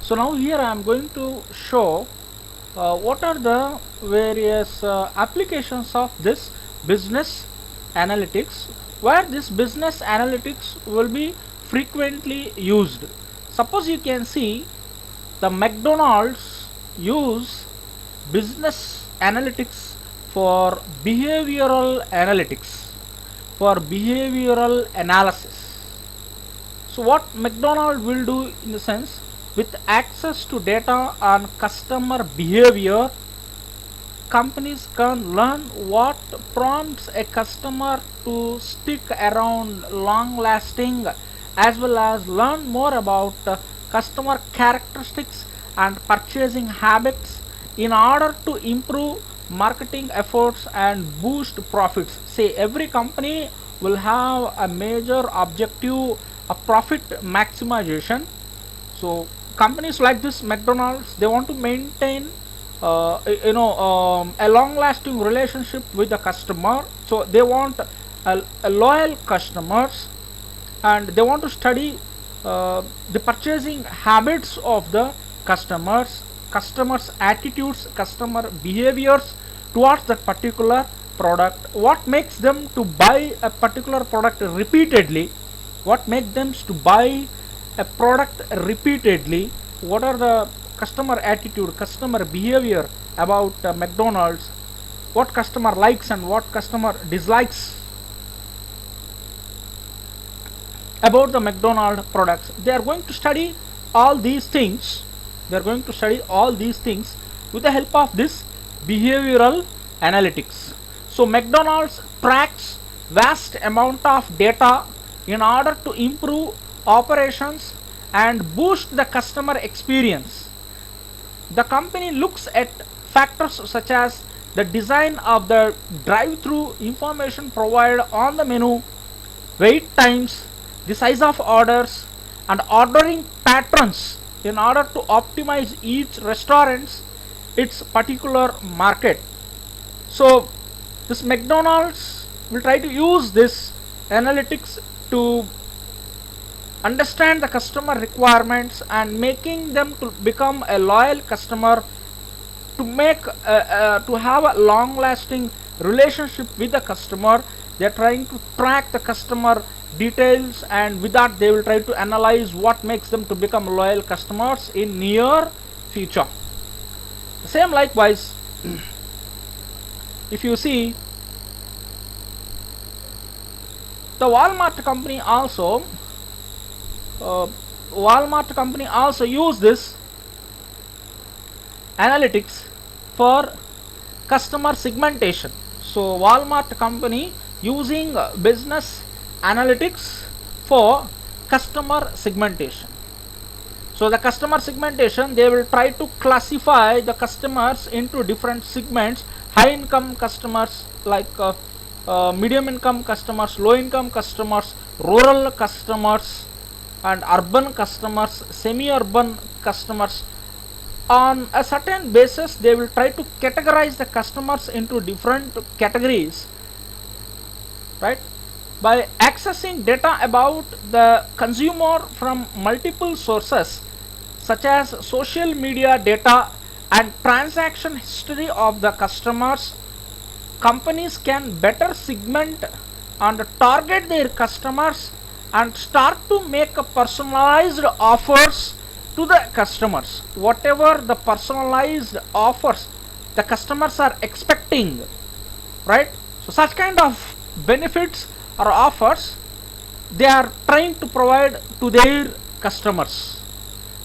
So now here I am going to show what are the various applications of this business analytics, where this business analytics will be frequently used. Suppose you can see the McDonald's use business analytics for behavioral analytics, for behavioral analysis. So what McDonald will do in the sense, with access to data on customer behavior, companies can learn what prompts a customer to stick around long lasting, as well as learn more about customer characteristics and purchasing habits in order to improve marketing efforts and boost profits. Say every company will have a major objective of profit maximization. So companies like this McDonald's, they want to maintain a long lasting relationship with the customer. So they want a loyal customers, and they want to study the purchasing habits of the customers attitudes, customer behaviors towards that particular product, what makes them to buy a particular product repeatedly, what makes them to buy a product repeatedly, what are the customer attitude, customer behavior about McDonald's, what customer likes and what customer dislikes about the McDonald products. They are going to study all these things. They are going to study all these things with the help of this behavioral analytics. So McDonald's tracks vast amount of data in order to improve operations and boost the customer experience. The company looks at factors such as the design of the drive-through, information provided on the menu, wait times, the size of orders, and ordering patterns in order to optimize each restaurant's its particular market. So this McDonald's will try to use this analytics to understand the customer requirements and making them to become a loyal customer, to make to have a long lasting relationship with the customer. They are trying to track the customer details, and with that they will try to analyze what makes them to become loyal customers in near future. Same likewise, if you see the Walmart company also use this analytics for customer segmentation. So Walmart company using business analytics for customer segmentation. So the customer segmentation, they will try to classify the customers into different segments: high income customers, like medium income customers, low income customers, rural customers, and urban customers, semi-urban customers. On a certain basis, they will try to categorize the customers into different categories, right? By accessing data about the consumer from multiple sources such as social media data and transaction history of the customers, companies can better segment and target their customers and start to make a personalized offers to the customers. Whatever the personalized offers the customers are expecting, right? So such kind of benefits or offers they are trying to provide to their customers.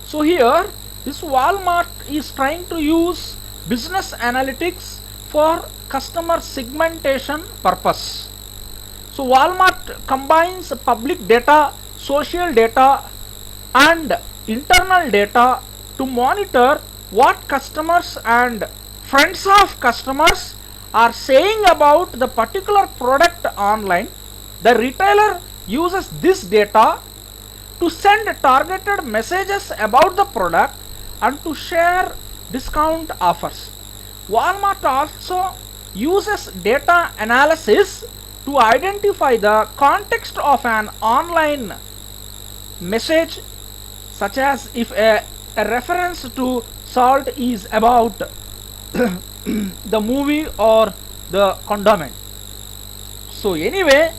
So here this Walmart is trying to use business analytics for customer segmentation purpose. So Walmart combines public data, social data, and internal data to monitor what customers and friends of customers are saying about the particular product online. The retailer uses this data to send targeted messages about the product and to share discount offers. Walmart also uses data analysis to identify the context of an online message, such as if a a reference to salt is about the movie or the condiment. So anyway,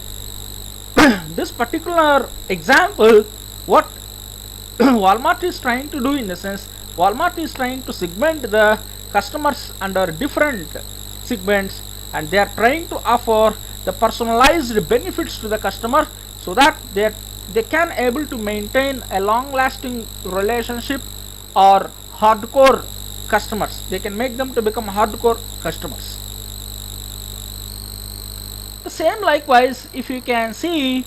this particular example, what Walmart is trying to do, in the sense, Walmart is trying to segment the customers under different segments, and they are trying to offer the personalized benefits to the customer, so that they can able to maintain a long lasting relationship, or hardcore customers. They can make them to become hardcore customers. The same likewise, if you can see,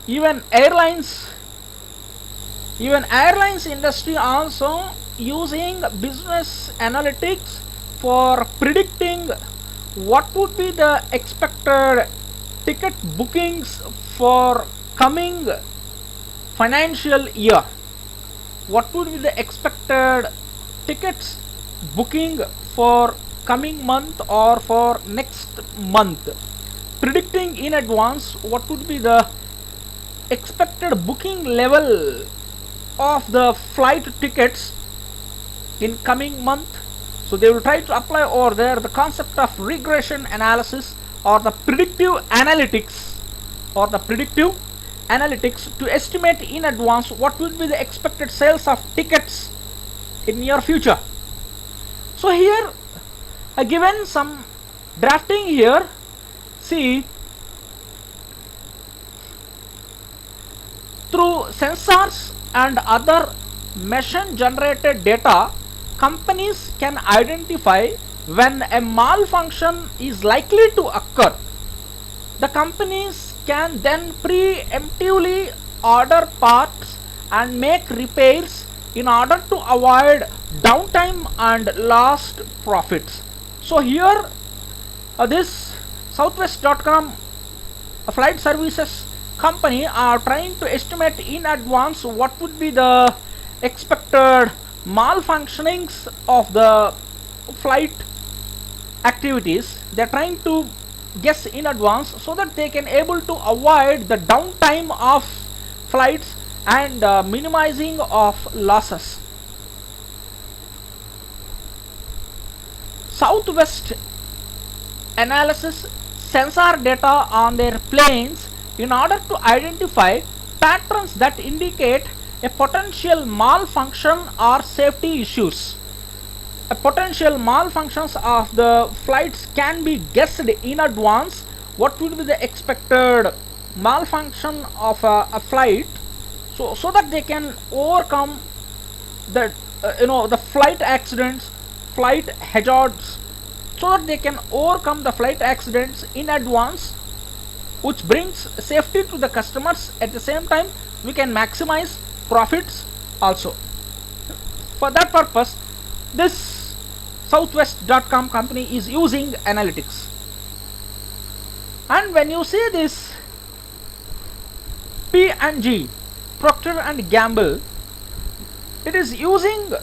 even airlines industry also using business analytics for predicting what would be the expected ticket bookings for coming financial year. What would be the expected tickets booking for coming month or for next month, predicting in advance what would be the expected booking level of the flight tickets in coming month. So they will try to apply over there the concept of regression analysis, or the predictive analytics to estimate in advance what will be the expected sales of tickets in near future. So here I given some drafting here. See, through sensors and other machine generated data, companies can identify when a malfunction is likely to occur. The companies can then preemptively order parts and make repairs in order to avoid downtime and lost profits. So here this Southwest.com flight services company are trying to estimate in advance what would be the expected malfunctionings of the flight activities. They are trying to guess in advance so that they can able to avoid the downtime of flights and minimizing of losses. Southwest analysis sensor data on their planes in order to identify patterns that indicate a potential malfunction or safety issues. A potential malfunctions of the flights can be guessed in advance what will be the expected malfunction of a flight, so that they can overcome the the flight accidents, flight hazards, so that they can overcome the flight accidents in advance, which brings safety to the customers. At the same time, we can maximize profits also. For that purpose, this Southwest.com company is using analytics. And when you see this P&G, Procter and Gamble, it is using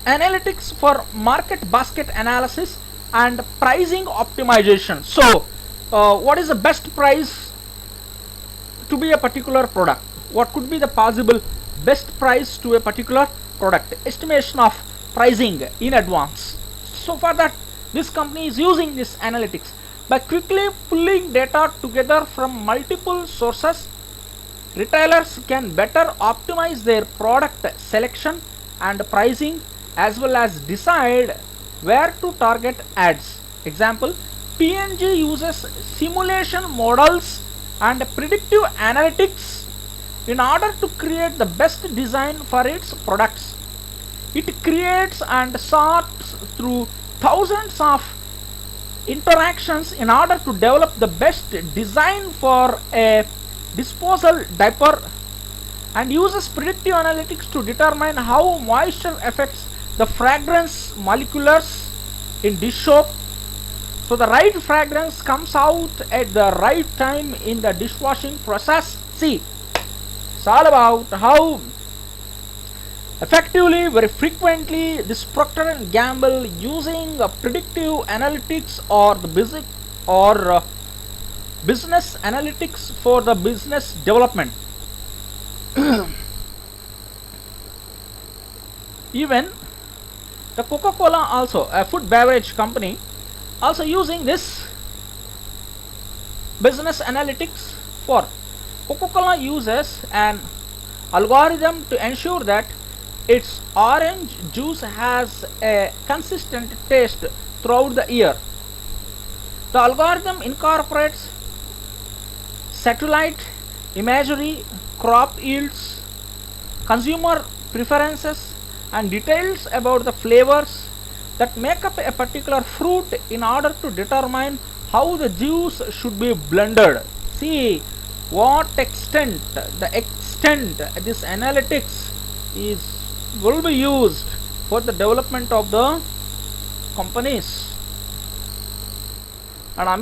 analytics for market basket analysis and pricing optimization. So what is the best price to be a particular product? What could be the possible best price to a particular product? Estimation of pricing in advance. So for that, this company is using this analytics. By quickly pulling data together from multiple sources, retailers can better optimize their product selection and pricing, as well as decide where to target ads. Example, P&G uses simulation models and predictive analytics in order to create the best design for its products. It creates and sorts through thousands of interactions in order to develop the best design for a disposal diaper, and uses predictive analytics to determine how moisture affects the fragrance molecules in dish soap, so the right fragrance comes out at the right time in the dishwashing process. See, it's all about how effectively, very frequently, this Procter and Gamble using predictive analytics or the business analytics for the business development. Even the Coca-Cola, also a food beverage company, also using this business analytics. For Coca-Cola uses an algorithm to ensure that its orange juice has a consistent taste throughout the year. The algorithm incorporates satellite imagery, crop yields, consumer preferences, and details about the flavors that make up a particular fruit in order to determine how the juice should be blended. See what extent, the extent this analytics is will be used for the development of the companies. And the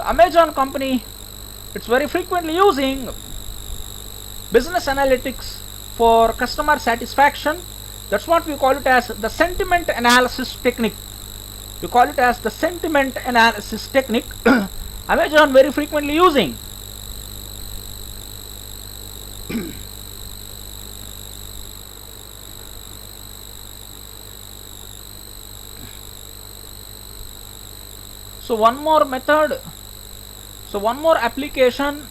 Amazon company, it's very frequently using business analytics for customer satisfaction. That's what we call it as the sentiment analysis technique. We call it as the sentiment analysis technique. Amazon very frequently using. So one more method, so one more application